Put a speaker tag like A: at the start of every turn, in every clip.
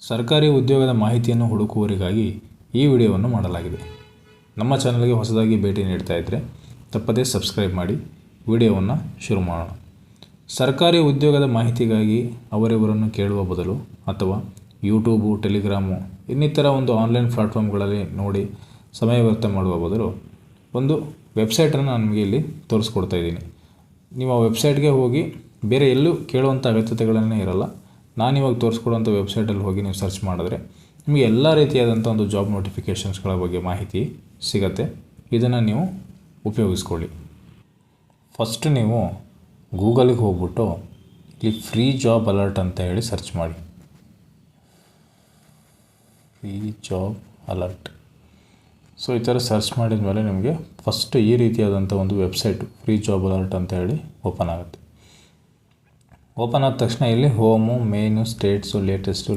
A: ಸರ್ಕಾರಿ ಉದ್ಯೋಗದ ಮಾಹಿತಿಯನ್ನು ಹುಡುಕುವವರಿಗಾಗಿ ಈ ವಿಡಿಯೋವನ್ನು ಮಾಡಲಾಗಿದೆ. ನಮ್ಮ ಚಾನಲ್ಗೆ ಹೊಸದಾಗಿ ಭೇಟಿ ನೀಡ್ತಾ ಇದ್ದರೆ ತಪ್ಪದೇ ಸಬ್ಸ್ಕ್ರೈಬ್ ಮಾಡಿ. ವಿಡಿಯೋವನ್ನು ಶುರು ಮಾಡೋಣ. ಸರ್ಕಾರಿ ಉದ್ಯೋಗದ ಮಾಹಿತಿಗಾಗಿ ಅವರಿವರನ್ನು ಕೇಳುವ ಬದಲು ಅಥವಾ ಯೂಟ್ಯೂಬು, ಟೆಲಿಗ್ರಾಮು ಇನ್ನಿತರ ಒಂದು ಆನ್ಲೈನ್ ಪ್ಲಾಟ್ಫಾರ್ಮ್ಗಳಲ್ಲಿ ನೋಡಿ ಸಮಯ ವ್ಯರ್ಥ ಮಾಡುವ ಬದಲು ಒಂದು ವೆಬ್ಸೈಟನ್ನು ನಾನು ನಿಮಗೆ ಇಲ್ಲಿ ತೋರಿಸ್ಕೊಡ್ತಾ ಇದ್ದೀನಿ. ನೀವು ಆ ವೆಬ್ಸೈಟ್ಗೆ ಹೋಗಿ ಬೇರೆ ಎಲ್ಲೂ ಕೇಳುವಂಥ ಅಗತ್ಯತೆಗಳನ್ನೇ ಇರಲ್ಲ. ನಾನಿವಾಗ ತೋರಿಸ್ಕೊಡುವಂಥ ವೆಬ್ಸೈಟಲ್ಲಿ ಹೋಗಿ ನೀವು ಸರ್ಚ್ ಮಾಡಿದ್ರೆ ನಿಮಗೆ ಎಲ್ಲ ರೀತಿಯಾದಂಥ ಒಂದು ಜಾಬ್ ನೋಟಿಫಿಕೇಷನ್ಸ್ಗಳ ಬಗ್ಗೆ ಮಾಹಿತಿ ಸಿಗುತ್ತೆ. ಇದನ್ನು ನೀವು ಉಪಯೋಗಿಸ್ಕೊಳ್ಳಿ. ಫಸ್ಟ್ ನೀವು ಗೂಗಲಿಗೆ ಹೋಗ್ಬಿಟ್ಟು ಇಲ್ಲಿ ಫ್ರೀ ಜಾಬ್ ಅಲರ್ಟ್ ಅಂತ ಹೇಳಿ ಸರ್ಚ್ ಮಾಡಿ. Free job alert. ಸೊ ಈ ಥರ ಸರ್ಚ್ ಮಾಡಿದ ಮೇಲೆ ನಿಮಗೆ ಫಸ್ಟ್ ಈ ರೀತಿಯಾದಂಥ ಒಂದು ವೆಬ್ಸೈಟು ಫ್ರೀ ಜಾಬ್ ಅಲರ್ಟ್ ಅಂತ ಹೇಳಿ ಓಪನ್ ಆಗುತ್ತೆ. ಓಪನ್ ಆದ ತಕ್ಷಣ ಇಲ್ಲಿ home, main, states, latest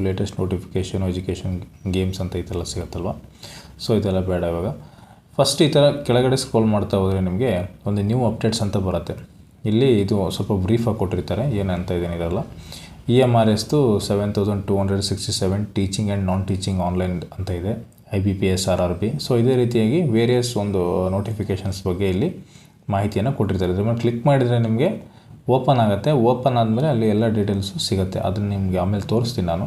A: notification, education, games ಅಂತ ಇದೆಲ್ಲ ಸಿಗುತ್ತಲ್ವ. ಸೊ ಇದೆಲ್ಲ ಬೇಡ. ಇವಾಗ ಫಸ್ಟ್ ಈ ಥರ ಕೆಳಗಡೆ ಸ್ಕ್ರೋಲ್ ಮಾಡ್ತಾ ಹೋದರೆ ನಿಮಗೆ ಒಂದು ನ್ಯೂ ಅಪ್ಡೇಟ್ಸ್ ಅಂತ ಬರುತ್ತೆ. ಇಲ್ಲಿ ಇದು ಸ್ವಲ್ಪ ಬ್ರೀಫಾಗಿ ಕೊಟ್ಟಿರ್ತಾರೆ, ಏನಂತ ಇದೇನಿರಲ್ಲ. EMRSದು 7267 teaching and non teaching online ಅಂತ ಇದೆ. IBPS RRB. ಸೊ ಇದೇ ರೀತಿಯಾಗಿ ವೇರಿಯಸ್ ಒಂದು ನೋಟಿಫಿಕೇಷನ್ಸ್ ಬಗ್ಗೆ ಇಲ್ಲಿ ಮಾಹಿತಿಯನ್ನು ಕೊಟ್ಟಿರ್ತಾರೆ. ಇದ್ರ ಮೇಲೆ ಕ್ಲಿಕ್ ಮಾಡಿದರೆ ನಿಮಗೆ ಓಪನ್ ಆಗುತ್ತೆ. ಓಪನ್ ಆದಮೇಲೆ ಅಲ್ಲಿ ಎಲ್ಲ ಡೀಟೇಲ್ಸು ಸಿಗುತ್ತೆ. ಅದನ್ನು ನಿಮಗೆ ಆಮೇಲೆ ತೋರಿಸ್ತೀನಿ ನಾನು.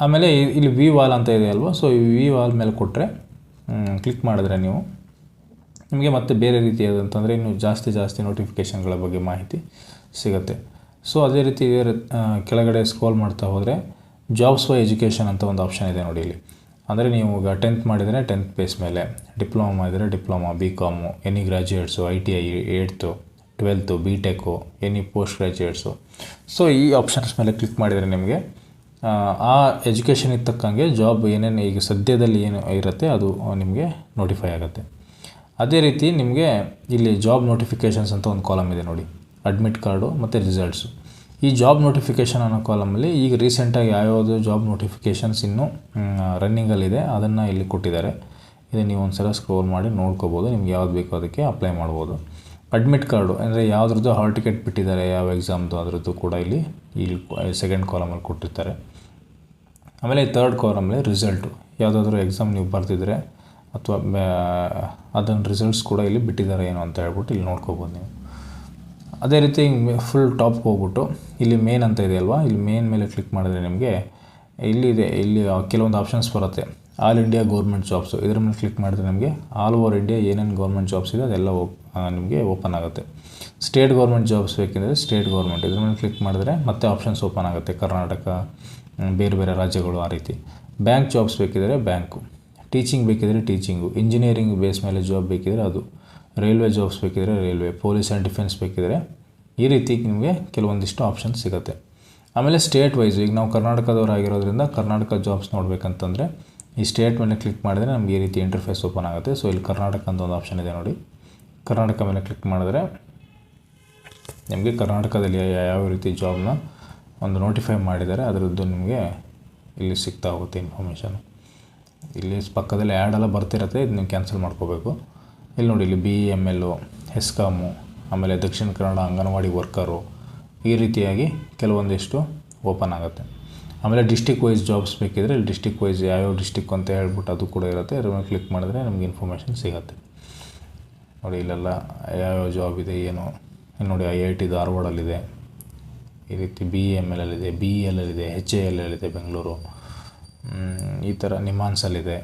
A: ಆಮೇಲೆ ಇಲ್ಲಿ ವಿ ವಾಲ್ ಅಂತ ಇದೆ ಅಲ್ವಾ. ಸೊ ಈ ವಿ ವಾಲ್ ಮೇಲೆ ಕೊಟ್ಟರೆ ಕ್ಲಿಕ್ ಮಾಡಿದ್ರೆ ನಿಮಗೆ ಮತ್ತೆ ಬೇರೆ ರೀತಿಯಾದಂತಂದರೆ ಇನ್ನು ಜಾಸ್ತಿ ನೋಟಿಫಿಕೇಷನ್ಗಳ ಬಗ್ಗೆ ಮಾಹಿತಿ ಸಿಗುತ್ತೆ. ಸೊ ಅದೇ ರೀತಿ ಕೆಳಗಡೆ ಸ್ಕ್ರೋಲ್ ಮಾಡ್ತಾ ಹೋದರೆ ಜಾಬ್ಸ್ ಫಾರ್ ಎಜುಕೇಷನ್ ಅಂತ ಒಂದು ಆಪ್ಷನ್ ಇದೆ ನೋಡಿ ಇಲ್ಲಿ. ಅಂದರೆ ನೀವು ಈಗ 10th ಮಾಡಿದರೆ 10th ಬೇಸ್ ಮೇಲೆ, ಡಿಪ್ಲೊಮಾ ಮಾಡಿದರೆ diploma, BCom, any graduates, ITI 8th, 12th, BTech, any post graduates. So ಈ ಆಪ್ಷನ್ಸ್ ಮೇಲೆ ಕ್ಲಿಕ್ ಮಾಡಿದರೆ ನಿಮಗೆ ಆ ಎಜುಕೇಷನಿಗೆ ತಕ್ಕಂಗೆ ಜಾಬ್ ಏನೇನು ಈಗ ಸದ್ಯದಲ್ಲಿ ಏನು ಇರುತ್ತೆ ಅದು ನಿಮಗೆ ನೋಟಿಫೈ ಆಗುತ್ತೆ. ಅದೇ ರೀತಿ ನಿಮಗೆ ಇಲ್ಲಿ ಜಾಬ್ ನೋಟಿಫಿಕೇಷನ್ಸ್ ಅಂತ ಒಂದು ಕಾಲಮ್ ಇದೆ ನೋಡಿ, ಅಡ್ಮಿಟ್ ಕಾರ್ಡು ಮತ್ತು ರಿಸಲ್ಟ್ಸು. ಈ ಜಾಬ್ ನೋಟಿಫಿಕೇಷನ್ ಅನ್ನೋ ಕಾಲಮಲ್ಲಿ ಈಗ ರೀಸೆಂಟಾಗಿ ಯಾವ್ಯಾವುದು ಜಾಬ್ ನೋಟಿಫಿಕೇಷನ್ಸ್ ಇನ್ನೂ ರನ್ನಿಂಗಲ್ಲಿದೆ ಅದನ್ನು ಇಲ್ಲಿ ಕೊಟ್ಟಿದ್ದಾರೆ. ಇದು ನೀವು ಒಂದು ಸಲ ಸ್ಕ್ರೋಲ್ ಮಾಡಿ ನೋಡ್ಕೋಬೋದು. ನಿಮ್ಗೆ ಯಾವ್ದು ಬೇಕೋ ಅದಕ್ಕೆ ಅಪ್ಲೈ ಮಾಡ್ಬೋದು. ಅಡ್ಮಿಟ್ ಕಾರ್ಡು ಅಂದರೆ ಯಾವುದ್ರದ್ದು ಹಾಲ್ ಟಿಕೆಟ್ ಬಿಟ್ಟಿದ್ದಾರೆ, ಯಾವ ಎಕ್ಸಾಮ್ದು ಅದರದ್ದು ಕೂಡ ಇಲ್ಲಿ ಸೆಕೆಂಡ್ ಕಾಲಮಲ್ಲಿ ಕೊಟ್ಟಿರ್ತಾರೆ. ಆಮೇಲೆ ಥರ್ಡ್ ಕಾಲಮಲ್ಲಿ ರಿಸಲ್ಟು, ಯಾವುದಾದ್ರೂ ಎಕ್ಸಾಮ್ ನೀವು ಬರ್ತಿದ್ರೆ ಅಥವಾ ಅದನ್ನು ರಿಸಲ್ಟ್ಸ್ ಕೂಡ ಇಲ್ಲಿ ಬಿಟ್ಟಿದ್ದಾರೆ ಏನು ಅಂತ ಹೇಳ್ಬಿಟ್ಟು ಇಲ್ಲಿ ನೋಡ್ಕೋಬೋದು ನೀವು. ಅದೇ ರೀತಿ ಫುಲ್ ಟಾಪ್ಗೆ ಹೋಗ್ಬಿಟ್ಟು ಇಲ್ಲಿ ಮೇನ್ ಅಂತ ಇದೆ ಅಲ್ವಾ, ಇಲ್ಲಿ ಮೇನ್ ಮೇಲೆ ಕ್ಲಿಕ್ ಮಾಡಿದ್ರೆ ನಿಮಗೆ ಇಲ್ಲಿ ಕೆಲವೊಂದು ಆಪ್ಷನ್ಸ್ ಬರುತ್ತೆ. ಆಲ್ ಇಂಡಿಯಾ ಗೌರ್ಮೆಂಟ್ ಜಾಬ್ಸು, ಇದರ ಮೇಲೆ ಕ್ಲಿಕ್ ಮಾಡಿದ್ರೆ ನಿಮಗೆ ಆಲ್ ಓವರ್ ಇಂಡಿಯಾ ಏನೇನು ಗೌರ್ಮೆಂಟ್ ಜಾಬ್ಸ್ ಇದೆ ಅದೆಲ್ಲ ನಿಮಗೆ ಓಪನ್ ಆಗುತ್ತೆ. ಸ್ಟೇಟ್ ಗೌರ್ಮೆಂಟ್ ಜಾಬ್ಸ್ ಬೇಕಿದ್ರೆ ಸ್ಟೇಟ್ ಗೌರ್ಮೆಂಟ್, ಇದ್ರ ಮೇಲೆ ಕ್ಲಿಕ್ ಮಾಡಿದ್ರೆ ಮತ್ತೆ ಆಪ್ಷನ್ಸ್ ಓಪನ್ ಆಗುತ್ತೆ. ಕರ್ನಾಟಕ, ಬೇರೆ ರಾಜ್ಯಗಳು, ಆ ರೀತಿ. ಬ್ಯಾಂಕ್ ಜಾಬ್ಸ್ ಬೇಕಿದ್ರೆ ಬ್ಯಾಂಕು, ಟೀಚಿಂಗ್ ಬೇಕಿದ್ರೆ ಟೀಚಿಂಗು, ಇಂಜಿನಿಯರಿಂಗ್ ಬೇಸ್ ಮೇಲೆ ಜಾಬ್ ಬೇಕಿದ್ರೆ ಅದು, ರೈಲ್ವೆ ಜಾಬ್ಸ್ ಬೇಕಿದ್ರೆ ರೈಲ್ವೆ, ಪೊಲೀಸ್ ಆ್ಯಂಡ್ ಡಿಫೆನ್ಸ್ ಬೇಕಿದ್ರೆ ಈ ರೀತಿ ನಿಮಗೆ ಕೆಲವೊಂದಿಷ್ಟು ಆಪ್ಷನ್ಸ್ ಸಿಗುತ್ತೆ. ಆಮೇಲೆ ಸ್ಟೇಟ್ ವೈಸು, ಈಗ ನಾವು ಕರ್ನಾಟಕದವ್ರು ಆಗಿರೋದ್ರಿಂದ ಕರ್ನಾಟಕ ಜಾಬ್ಸ್ ನೋಡಬೇಕಂತಂದರೆ ಈ ಸ್ಟೇಟ್ ಮೇಲೆ ಕ್ಲಿಕ್ ಮಾಡಿದ್ರೆ ನಮಗೆ ಈ ರೀತಿ ಇಂಟರ್ಫೇಸ್ ಓಪನ್ ಆಗುತ್ತೆ. ಸೊ ಇಲ್ಲಿ ಕರ್ನಾಟಕ ಅಂತ ಒಂದು ಆಪ್ಷನ್ ಇದೆ ನೋಡಿ, ಕರ್ನಾಟಕ ಮೇಲೆ ಕ್ಲಿಕ್ ಮಾಡಿದ್ರೆ ನಿಮಗೆ ಕರ್ನಾಟಕದಲ್ಲಿ ಯಾವ ರೀತಿ ಜಾಬ್ನ ಒಂದು ನೋಟಿಫೈ ಮಾಡಿದ್ದಾರೆ ಅದರದ್ದು ನಿಮಗೆ ಇಲ್ಲಿ ಸಿಗ್ತಾ ಹೋಗುತ್ತೆ ಇನ್ಫಾರ್ಮೇಷನ್. ಇಲ್ಲಿ ಪಕ್ಕದಲ್ಲಿ ಆ್ಯಡೆಲ್ಲ ಬರ್ತಿರುತ್ತೆ, ಇದು ನೀವು ಕ್ಯಾನ್ಸಲ್ ಮಾಡ್ಕೋಬೇಕು. ಇಲ್ಲಿ ನೋಡಿ, ಇಲ್ಲಿ BEML, ಹೆಸ್ಕಾಮು, ಆಮೇಲೆ ದಕ್ಷಿಣ ಕನ್ನಡ ಅಂಗನವಾಡಿ ವರ್ಕರು, ಈ ರೀತಿಯಾಗಿ ಕೆಲವೊಂದಿಷ್ಟು ಓಪನ್ ಆಗುತ್ತೆ. ಆಮೇಲೆ ಡಿಸ್ಟಿಕ್ ವೈಸ್ ಜಾಬ್ಸ್ ಬೇಕಿದ್ರೆ ಇಲ್ಲಿ ಡಿಸ್ಟಿಕ್ ವೈಸ್ ಯಾವ್ಯಾವ ಡಿಸ್ಟಿಕ್ ಅಂತ ಹೇಳ್ಬಿಟ್ಟು ಅದು ಕೂಡ ಇರುತ್ತೆ. ಅದ್ರ ಮೇಲೆ ಕ್ಲಿಕ್ ಮಾಡಿದ್ರೆ ನಮಗೆ ಇನ್ಫಾರ್ಮೇಷನ್ ಸಿಗುತ್ತೆ ನೋಡಿ. ಇಲ್ಲೆಲ್ಲ ಯಾವ್ಯಾವ ಜಾಬ್ ಇದೆ ಏನು. ಇಲ್ಲಿ ನೋಡಿ, IIT ಧಾರವಾಡಲ್ಲಿದೆ, ಈ ರೀತಿ BEML ಅಲ್ಲಿದೆ, BEL ಅಲ್ಲಿದೆ, HAL ಅಲ್ಲಿದೆ ಬೆಂಗಳೂರು, ಈ ಥರ ನಿಮಾನ್ಸಲ್ಲಿದೆ,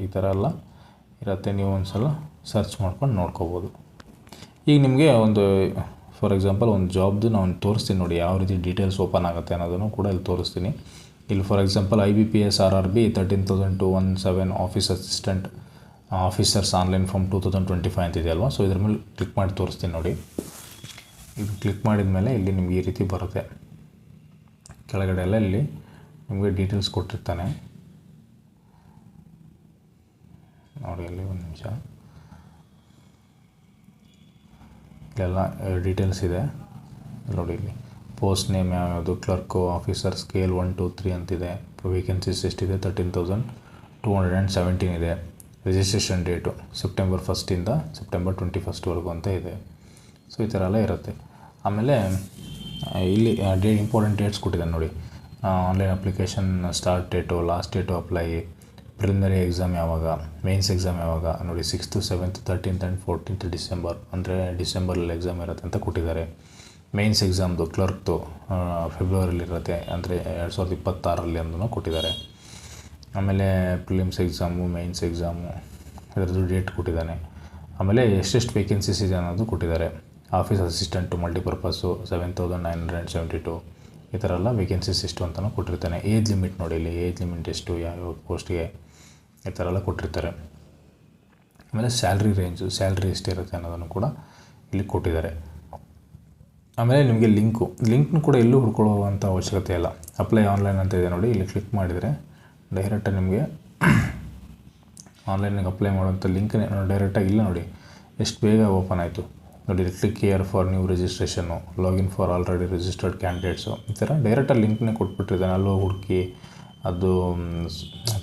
A: ಈ ಥರ ಎಲ್ಲ ಇರುತ್ತೆ. ನೀವು ಒಂದು ಸಲ ಸರ್ಚ್ ಮಾಡ್ಕೊಂಡು ನೋಡ್ಕೋಬೋದು. ಈಗ ನಿಮಗೆ ಒಂದು ಫಾರ್ ಎಕ್ಸಾಂಪಲ್ ಒಂದು ಜಾಬ್ದು ನಾನು ತೋರಿಸ್ತೀನಿ ನೋಡಿ, ಯಾವ ರೀತಿ ಡೀಟೇಲ್ಸ್ ಓಪನ್ ಆಗುತ್ತೆ ಅನ್ನೋದನ್ನು ಕೂಡ ಇಲ್ಲಿ ತೋರಿಸ್ತೀನಿ. ಇಲ್ಲಿ for example IBPS RRB 13,217 office assistant officers online from 2025 ಅಂತಿದೆ ಅಲ್ವಾ. ಸೊ ಇದ್ರ ಮೇಲೆ ಕ್ಲಿಕ್ ಮಾಡಿ ತೋರಿಸ್ತೀನಿ ನೋಡಿ. ಇದು ಕ್ಲಿಕ್ ಮಾಡಿದ ಮೇಲೆ ಇಲ್ಲಿ ನಿಮ್ಗೆ ಈ ರೀತಿ ಬರುತ್ತೆ. ಕೆಳಗಡೆ ಎಲ್ಲ ಇಲ್ಲಿ ನಿಮಗೆ ಡೀಟೇಲ್ಸ್ ಕೊಟ್ಟಿರ್ತಾನೆ ನೋಡಿ. ಅಲ್ಲಿ ಒಂದು ನಿಮಿಷ, ಇಲ್ಲೆಲ್ಲ ಡೀಟೇಲ್ಸ್ ಇದೆ ನೋಡಿ. ಇಲ್ಲಿ ಪೋಸ್ಟ್ ನೇಮ್ ಯಾವ್ಯಾವುದು, ಕ್ಲರ್ಕು, ಆಫೀಸರ್, ಸ್ಕೇಲ್ 1 2 3 ಅಂತಿದೆ. ವೇಕೆನ್ಸೀಸ್ ಎಷ್ಟಿದೆ, 13,217 ಇದೆ. Registration date September 1st September 21st ಅಂತ ಇದೆ. ಸೊ ಈ ಥರ ಎಲ್ಲ ಇರುತ್ತೆ. ಆಮೇಲೆ ಇಲ್ಲಿ ಇಂಪಾರ್ಟೆಂಟ್ ಡೇಟ್ಸ್ ಕೊಟ್ಟಿದ್ದಾನೆ ನೋಡಿ. Online application start date, last date apply, preliminary exam ಯಾವಾಗ, ಮೇನ್ಸ್ ಎಕ್ಸಾಮ್ ಯಾವಾಗ ನೋಡಿ 6th 7th 13th and 14th December, ಅಂದರೆ ಡಿಸೆಂಬರಲ್ಲಿ ಎಕ್ಸಾಮ್ ಇರುತ್ತೆ ಅಂತ ಕೊಟ್ಟಿದ್ದಾರೆ. ಮೇನ್ಸ್ ಎಕ್ಸಾಮ್ದು ಕ್ಲರ್ಕ್ದು ಫೆಬ್ರವರಿಲಿರುತ್ತೆ, ಅಂದರೆ 2026 ಅಂದೂ ಕೊಟ್ಟಿದ್ದಾರೆ. ಆಮೇಲೆ ಪ್ರಿಲಿಮ್ಸ್ ಎಕ್ಸಾಮು, ಮೇನ್ಸ್ ಎಕ್ಸಾಮು ಇದರದ್ದು ಡೇಟ್ ಕೊಟ್ಟಿದ್ದಾನೆ. ಆಮೇಲೆ ಎಷ್ಟೆಷ್ಟು ವೇಕೆನ್ಸೀಸ್ ಇದೆ ಅನ್ನೋದು ಕೊಟ್ಟಿದ್ದಾರೆ. ಆಫೀಸ್ ಅಸಿಸ್ಟೆಂಟು ಮಲ್ಟಿಪರ್ಪಸ್ಸು 7,972 ಈ ಥರ ಎಲ್ಲ ವೇಕೆನ್ಸೀಸ್ ಎಷ್ಟು ಅಂತಲೂ ಕೊಟ್ಟಿರ್ತಾನೆ. ಏಜ್ ಲಿಮಿಟ್ ನೋಡಿ, ಇಲ್ಲಿ ಏಜ್ ಲಿಮಿಟ್ ಎಷ್ಟು, ಯಾವ್ಯಾವ ಪೋಸ್ಟ್ಗೆ ಈ ಥರ ಎಲ್ಲ ಕೊಟ್ಟಿರ್ತಾರೆ. ಆಮೇಲೆ ಸ್ಯಾಲ್ರಿ ರೇಂಜು, ಸ್ಯಾಲ್ರಿ ಎಷ್ಟಿರುತ್ತೆ ಅನ್ನೋದನ್ನು ಕೂಡ ಇಲ್ಲಿ ಕೊಟ್ಟಿದ್ದಾರೆ. ಆಮೇಲೆ ನಿಮಗೆ ಲಿಂಕ್ನು ಕೂಡ ಎಲ್ಲೂ ಹುಡ್ಕೊಳ್ಳುವಂಥ ಅವಶ್ಯಕತೆ ಇಲ್ಲ. ಅಪ್ಲೈ ಆನ್ಲೈನ್ ಅಂತ ಇದೆ ನೋಡಿ, ಇಲ್ಲಿ ಕ್ಲಿಕ್ ಮಾಡಿದರೆ ಡೈರೆಕ್ಟಾಗಿ ನಿಮಗೆ ಆನ್ಲೈನಿಗೆ ಅಪ್ಲೈ ಮಾಡುವಂಥ ಲಿಂಕ್ನೇ ಡೈರೆಕ್ಟಾಗಿ ಇಲ್ಲ ನೋಡಿ, ಎಷ್ಟು ಬೇಗ ಓಪನ್ ಆಯಿತು ನೋಡಿ. Click here for new registration, login for already registered candidates ಈ ಥರ ಡೈರೆಕ್ಟಾಗಿ ಲಿಂಕ್ನೇ ಕೊಟ್ಬಿಟ್ಟಿರ್ತಾನೆ. ಅಲ್ಲೋ ಹುಡುಕಿ ಅದು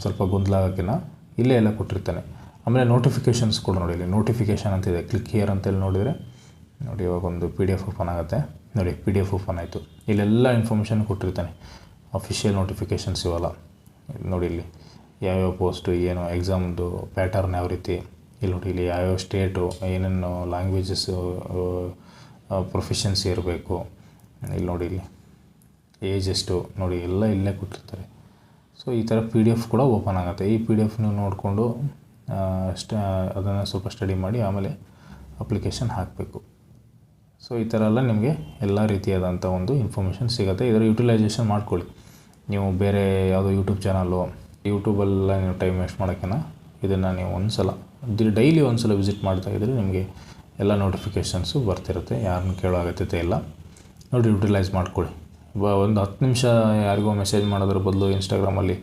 A: ಸ್ವಲ್ಪ ಗೊಂದಲ ಆಗೋಕ್ಕಿಂತ ಇಲ್ಲೇ ಎಲ್ಲ ಕೊಟ್ಟಿರ್ತಾನೆ. ಆಮೇಲೆ ನೋಟಿಫಿಕೇಷನ್ಸ್ ಕೂಡ ನೋಡಿ, ಇಲ್ಲಿ ನೋಟಿಫಿಕೇಷನ್ ಅಂತಿದೆ. ಕ್ಲಿಕ್ ಹಿಯರ್ ಅಂತೇಳಿ ನೋಡಿದರೆ ನೋಡಿ, ಇವಾಗ ಒಂದು PDF ಓಪನ್ ಆಗುತ್ತೆ ನೋಡಿ, PDF ಓಪನ್ ಆಯಿತು. ಇಲ್ಲೆಲ್ಲ ಇನ್ಫಾರ್ಮೇಷನ್ ಕೊಟ್ಟಿರ್ತಾನೆ. ಅಫಿಷಿಯಲ್ ನೋಟಿಫಿಕೇಷನ್ಸ್ ಇವೆಲ್ಲ ನೋಡಿ, ಇಲ್ಲಿ ಯಾವ್ಯಾವ ಪೋಸ್ಟು, ಏನು ಎಕ್ಸಾಮ್ದು ಪ್ಯಾಟರ್ನ್ ಯಾವ ರೀತಿ, ಇಲ್ಲಿ ನೋಡಿ, ಇಲ್ಲಿ ಯಾವ್ಯಾವ ಸ್ಟೇಟು, ಏನೇನು ಲ್ಯಾಂಗ್ವೇಜಸ್ಸು ಪ್ರೊಫಿಷನ್ಸಿ ಇರಬೇಕು, ಇಲ್ಲಿ ನೋಡಿ, ಇಲ್ಲಿ ಏಜ್ ಎಷ್ಟು ನೋಡಿ, ಎಲ್ಲ ಇಲ್ಲೇ ಕೊಟ್ಟಿರ್ತಾರೆ. ಸೊ ಈ ಥರ PDF ಕೂಡ ಓಪನ್ ಆಗುತ್ತೆ. ಈ PDF ನೀವು ನೋಡಿಕೊಂಡು ಅದನ್ನು ಸ್ವಲ್ಪ ಸ್ಟಡಿ ಮಾಡಿ ಆಮೇಲೆ ಅಪ್ಲಿಕೇಶನ್ ಹಾಕಬೇಕು. ಸೊ ಈ ಥರ ಎಲ್ಲ ನಿಮಗೆ ಎಲ್ಲ ರೀತಿಯಾದಂಥ ಒಂದು ಇನ್ಫಾರ್ಮೇಷನ್ ಸಿಗುತ್ತೆ. ಇದರ ಯುಟಿಲೈಸೇಷನ್ ಮಾಡ್ಕೊಳ್ಳಿ. ನೀವು ಬೇರೆ ಯಾವುದೋ ಯೂಟ್ಯೂಬೆಲ್ಲ ನೀವು ಟೈಮ್ ವೇಸ್ಟ್ ಮಾಡೋಕ್ಕಿಂತ ಇದನ್ನು ನೀವು ಡೈಲಿ ಒಂದು ಸಲ ವಿಸಿಟ್ ಮಾಡ್ತಾಯಿದ್ರೆ ನಿಮಗೆ ಎಲ್ಲ ನೋಟಿಫಿಕೇಷನ್ಸು ಬರ್ತಿರುತ್ತೆ. ಯಾರನ್ನು ಕೇಳೋ ಅಗತ್ಯತೆ ಇಲ್ಲ ನೋಡಿ, ಯುಟಿಲೈಸ್ ಮಾಡ್ಕೊಳ್ಳಿ. ಒಂದು 10 ನಿಮಿಷ ಯಾರಿಗೋ ಮೆಸೇಜ್ ಮಾಡೋದ್ರ ಬದಲು ಇನ್ಸ್ಟಾಗ್ರಾಮಲ್ಲಿ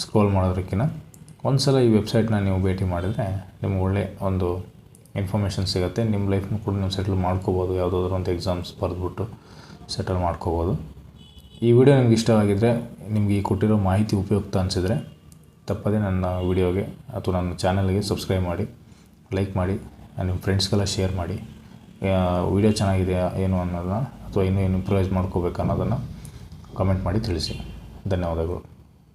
A: ಸ್ಕ್ರೋಲ್ ಮಾಡೋದಕ್ಕಿಂತ ಒಂದು ಸಲ ಈ ವೆಬ್ಸೈಟ್ನ ನೀವು ಭೇಟಿ ಮಾಡಿದರೆ ನಿಮ್ಗೆ ಒಳ್ಳೆ ಒಂದು ಇನ್ಫಾರ್ಮೇಷನ್ ಸಿಗುತ್ತೆ. ನಿಮ್ಮ ಲೈಫ್ನ ಕೂಡ ನೀವು ಸೆಟಲ್ ಮಾಡ್ಕೋಬೋದು. ಯಾವುದಾದ್ರೂ ಒಂದು ಎಕ್ಸಾಮ್ಸ್ ಬರೆದ್ಬಿಟ್ಟು ಸೆಟಲ್ ಮಾಡ್ಕೋಬೋದು. ಈ ವಿಡಿಯೋ ನಿಮ್ಗೆ ಇಷ್ಟವಾಗಿದ್ದರೆ, ನಿಮಗೆ ಈ ಕೊಟ್ಟಿರೋ ಮಾಹಿತಿ ಉಪಯುಕ್ತ ಅನಿಸಿದರೆ ತಪ್ಪದೇ ನನ್ನ ವಿಡಿಯೋಗೆ ಅಥವಾ ನನ್ನ ಚಾನಲ್ಗೆ ಸಬ್ಸ್ಕ್ರೈಬ್ ಮಾಡಿ, ಲೈಕ್ ಮಾಡಿ, ನಿಮ್ಮ ಫ್ರೆಂಡ್ಸ್ಗೆಲ್ಲ ಶೇರ್ ಮಾಡಿ. ವಿಡಿಯೋ ಚೆನ್ನಾಗಿದೆಯಾ ಏನು ಅನ್ನೋದನ್ನ ಅಥವಾ ಇನ್ನೂ ಏನು ಇಂಪ್ರೂವೈಸ್ ಮಾಡ್ಕೋಬೇಕು ಅನ್ನೋದನ್ನು ಕಮೆಂಟ್ ಮಾಡಿ ತಿಳಿಸಿ. ಧನ್ಯವಾದಗಳು.